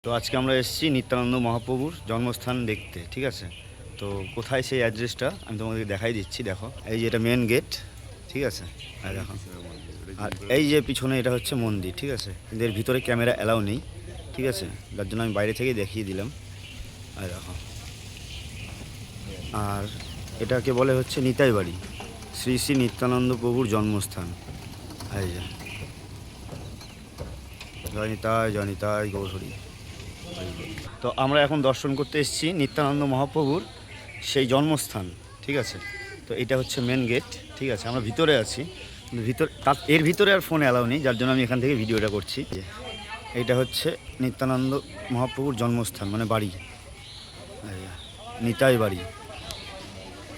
তো আজকে আমরা এসেছি নিত্যানন্দ মহাপ্রভুর জন্মস্থান দেখতে, ঠিক আছে। তো কোথায় সেই অ্যাড্রেসটা আমি তোমাদেরকে দেখাই দিচ্ছি। দেখো, এই যে এটা মেন গেট, ঠিক আছে। আর দেখো, আর এই যে পিছনে এটা হচ্ছে মন্দির, ঠিক আছে। কিন্তু এর ভিতরে ক্যামেরা অ্যালাউ নেই, ঠিক আছে। যার জন্য আমি বাইরে থেকেই দেখিয়ে দিলাম। আর দেখো, আর এটাকে বলে হচ্ছে নিতাই বাড়ি, শ্রী শ্রী নিত্যানন্দ প্রভুর জন্মস্থান। এই যে জয় নিতাই গৌরহরি। তো আমরা এখন দর্শন করতে এসেছি নিত্যানন্দ মহাপ্রভুর সেই জন্মস্থান, ঠিক আছে। তো এটা হচ্ছে মেন গেট, ঠিক আছে। আমরা ভিতরে আছি, এর ভিতরে আর ফোন অ্যালাউ নেই, যার জন্য আমি এখান থেকে ভিডিওটা করছি। এইটা হচ্ছে নিত্যানন্দ মহাপ্রভুর জন্মস্থান, মানে বাড়ি, নিতাই বাড়ি।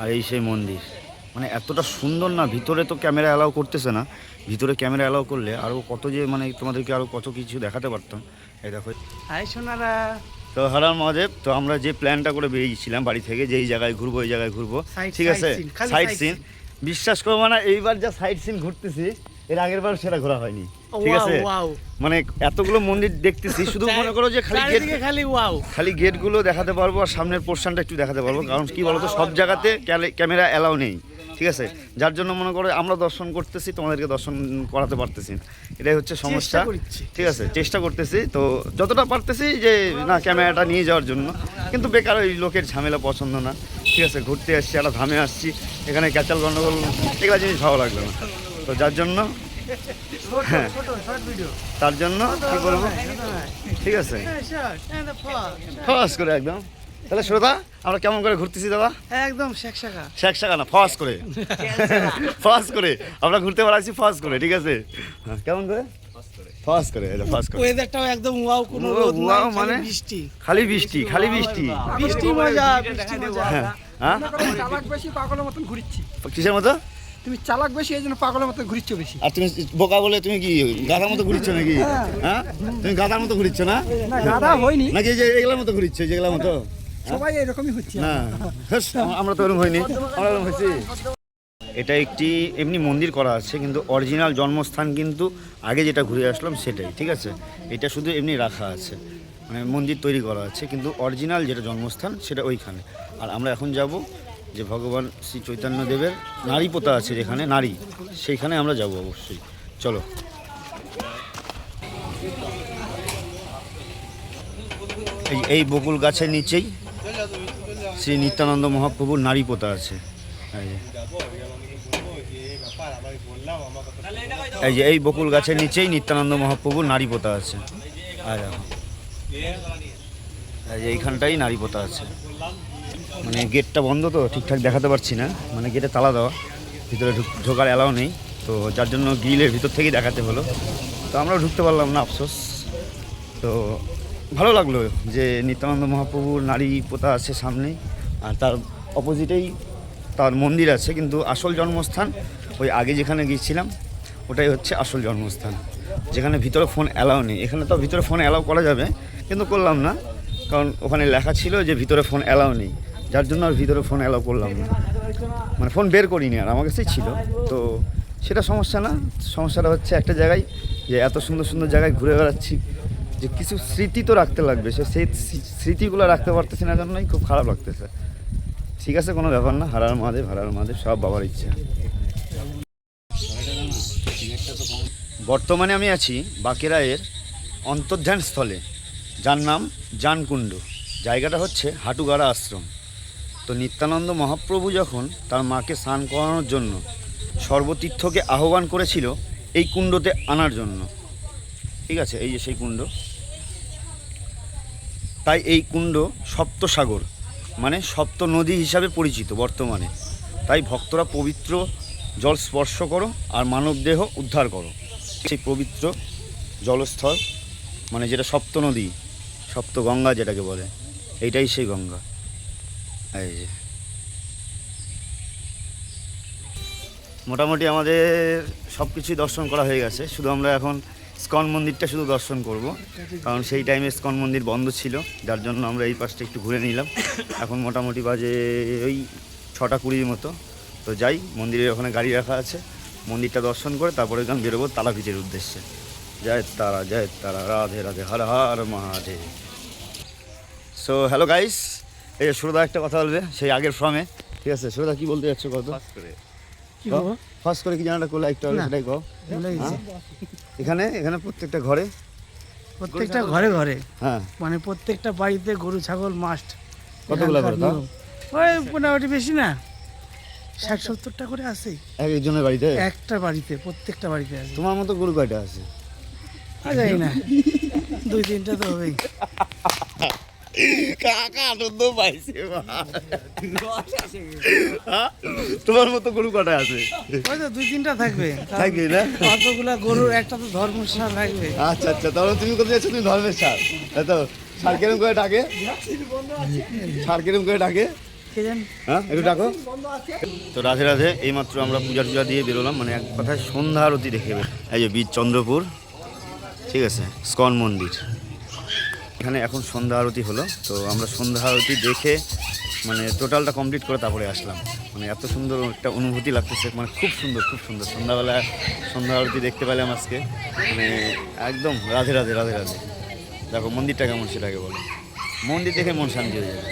আর এই সেই মন্দির, মানে এতটা সুন্দর না। ভিতরে তো ক্যামেরা অ্যালাউ করতেছে না, ভিতরে ক্যামেরা অ্যালাউ করলে আরও কত যে, মানে তোমাদেরকে আরও কত কিছু দেখাতে পারতাম। এই দেখো। হাই সোনারা। তো হরার মহাদেব, তো আমরা যে প্ল্যানটা করে বেরিয়েছিলাম বাড়ি থেকে, যে এই জায়গায় ঘুরবো এই জায়গায় ঘুরবো, ঠিক আছে, সাইট সিন, বিশ্বাস করবো না, এইবার যা সাইট সিন ঘুরতেছি এর আগের বার সেটা ঘোরা হয়নি, ঠিক আছে। মানে এতগুলো মন্দির দেখতেছি, শুধু মনে করো যে খালি গেটগুলো দেখাতে পারবো আর সামনের পোর্শনটা একটু দেখাতে পারবো। কারণ কি বলতো, সব জায়গাতে ক্যামেরা অ্যালাউ নেই, ঠিক আছে। যার জন্য মনে করো আমরা দর্শন করতেছি, তোমাদেরকে দর্শন করাতে পারতেছি না, এটাই হচ্ছে সমস্যা, ঠিক আছে। চেষ্টা করতেছি তো যতটা পারতেছি যে না ক্যামেরাটা নিয়ে যাওয়ার জন্য, কিন্তু বেকার ওই লোকের ঝামেলা পছন্দ না, ঠিক আছে। ঘুরতে আসছি, একটা ধামে আসছি, এখানে ক্যাচাল গন্ডগোল এগুলো জিনিস ভালো লাগলো না। তো যার জন্য হ্যাঁ, তার জন্য কি বলবো, ঠিক আছে, ফস করে একদম। তাহলে শ্রোতা, আমরা কেমন করে ঘুরতেছি দাদা? একদম শেকশাকা না, ফস করে, ফস করে আমরা ঘুরতে পারছি, ফস করে, ঠিক আছে। কেমন করে? ফস করে, ফস করে। ওয়েদারটাও একদম ওয়াও, কোনো রোদ নাই, মানে বৃষ্টি, খালি বৃষ্টি, খালি বৃষ্টি, বৃষ্টি মজা, বৃষ্টি মজা। হ্যাঁ, চালাক বেশি, পাগলের মতন ঘুরছি। কিসের মতো? তুমি চালাক বেশি, এই জন্য পাগলের মতো ঘুরছো বেশি। আর তুমি বোকা বলে তুমি কি গাধার মতো ঘুরছো নাকি? হ্যাঁ, তুমি গাধার মতো ঘুরছো না? গাধা হয়নি নাকি যে এগুলোর মতো ঘুরছো, যেগুলোর মতো? সবাই এরকমই হচ্ছে না, আমরা তো এরকম হয়নি, আমরা এরকম হয়েছি। এটা একটি এমনি মন্দির করা আছে, কিন্তু অরিজিনাল জন্মস্থান কিন্তু আগে যেটা ঘুরে আসলাম সেটাই, ঠিক আছে। এটা শুধু এমনি রাখা আছে, মানে মন্দির তৈরি করা আছে, কিন্তু অরিজিনাল যেটা জন্মস্থান সেটা ওইখানে। আর আমরা এখন যাব যে ভগবান শ্রী চৈতন্যদেবের নারী পোতা আছে যেখানে, নারী, সেইখানে আমরা যাব অবশ্যই। চলো। এই বকুল গাছের নিচেই শ্রী নিত্যানন্দ মহাপ্রভুর নারী পোতা আছে। এই যে এই বকুল গাছের নিচেই নিত্যানন্দ মহাপ্রভুর নারী পোতা আছে। আর এই যে এইখানটাই নারী পোতা আছে। মানে গেটটা বন্ধ, তো ঠিকঠাক দেখাতে পারছি না, মানে গেটে তালা দেওয়া, ভিতরে ঢোকার অ্যালাউ নেই, তো যার জন্য গ্রিলের ভিতর থেকেই দেখাতে হলো। তো আমরাও ঢুকতে পারলাম না, আফসোস। তো ভালো লাগলো যে নিত্যানন্দ মহাপ্রভুর নারী পোতা আছে সামনেই, আর তার অপোজিটেই তার মন্দির আছে, কিন্তু আসল জন্মস্থান ওই আগে যেখানে গিয়েছিলাম ওটাই হচ্ছে আসল জন্মস্থান, যেখানে ভিতরে ফোন অ্যালাউ নেই। এখানে তো ভিতরে ফোন অ্যালাউ করা যাবে, কিন্তু করলাম না, কারণ ওখানে লেখা ছিল যে ভিতরে ফোন অ্যালাউ নেই, যার জন্য আর ভিতরে ফোন অ্যালাউ করলাম না। মানে ফোন বের করিনি, আর আমার কাছেই ছিল, তো সেটা সমস্যা না। সমস্যাটা হচ্ছে একটা জায়গায়, যে এত সুন্দর সুন্দর জায়গায় ঘুরে বেড়াচ্ছি, যে কিছু স্মৃতি তো রাখতে লাগবে, সেই স্মৃতিগুলো রাখতে পারতেছি না, জন্যই খুব খারাপ লাগতেছে। ঠিক আছে, কোনো ব্যাপার না, হারার মহাদেব, সব বাবার ইচ্ছা। বর্তমানে আমি আছি বাঁকেড়ায়ের অন্তর্ধান স্থলে, যার নাম জানকুণ্ড। জায়গাটা হচ্ছে হাটুগাড়া আশ্রম। তো নিত্যানন্দ মহাপ্রভু যখন তার মাকে স্নান করানোর জন্য সর্বতীর্থকে আহ্বান করেছিল এই কুণ্ডতে আনার জন্য, ঠিক আছে, এই যে সেই কুণ্ড, তাই এই কুণ্ড সপ্তসাগর, মানে সপ্ত নদী হিসাবে পরিচিত বর্তমানে। তাই ভক্তরা পবিত্র জল স্পর্শ করো আর মানবদেহ উদ্ধার করো। সেই পবিত্র জলস্থল, মানে যেটা সপ্ত নদী, সপ্ত গঙ্গা যেটাকে বলে, এইটাই সেই গঙ্গা। এই যে মোটামুটি আমাদের সব কিছুই দর্শন করা হয়ে গেছে, শুধু আমরা এখন ইস্কন মন্দিরটা শুধু দর্শন করব, কারণ সেই টাইমে ইস্কন মন্দির বন্ধ ছিল, যার জন্য আমরা এই পাশটা একটু ঘুরে নিলাম। এখন মোটামুটি বাজে ওই 6:20 মতো। তো যাই, মন্দিরের ওখানে গাড়ি রাখা আছে, মন্দিরটা দর্শন করে তারপরে গান বেরোবো তারাপীঠের উদ্দেশ্যে। জয় তারা, Radhe Radhe, Har Har Mahadev. So hello guys, এই সুরদা একটা কথা বলবে সেই আগের ফর্মে, ঠিক আছে? সুরদা কি বলতে যাচ্ছ কত? কি বলবো? ফার্স্ট করে কি জানাটা করলে একটু আগে না। সেটাই কও। ভুলে গেছি। এখানে এখানে প্রত্যেকটা ঘরে, প্রত্যেকটা ঘরে ঘরে হ্যাঁ, মানে প্রত্যেকটা বাড়িতে গরু ছাগল মাস্ট। কতগুলো করে তাও? ওই মোটামুটি বেশি না, 60-70টা করে আছে এক একজনের বাড়িতে? একটা বাড়িতে, প্রত্যেকটা বাড়িতে আছে। তোমার মতো গরু কয়টা আছে? জানি না, 2-3টা তো হবেই। কাকা আনন্দ পাইছে। তোমার মতো গরু কটা আছে? ওই তো 2-3টা থাকবে। থাকবে না? কতগুলা গরুর একটা তো ধর্মশালা থাকবে। আচ্ছা আচ্ছা, তাহলে তুমি কোথায় যাচ্ছ? তুমি ধর্মের সার, তাই তো? সার কিরম করে ডাকে? সার কিরম করে ডাকে? কে জানি। হ্যাঁ, একটু ডাকো। তো রাধে রাধে, এইমাত্র আমরা পূজা টুজা দিয়ে বেরোলাম, মানে এক কথায় সন্ধ্যা আরতি দেখে এই যে বীজ চন্দ্রপুর, ঠিক আছে, স্কন মন্দির, এখানে এখন সন্ধ্যা আরতি হলো। তো আমরা সন্ধ্যা আরতি দেখে মানে টোটালটা কমপ্লিট করে তারপরে আসলাম। মানে এত সুন্দর একটা অনুভূতি লাগতেছে, মানে খুব সুন্দর খুব সুন্দর। সন্ধ্যাবেলা সন্ধ্যা আরতি দেখতে পেলাম আজকে, মানে একদম রাধে রাধে রাধে রাধে। দেখো মন্দিরটা কেমন সেটাকে বলো, মন্দির দেখে মন শান্তি হয়ে যাবে।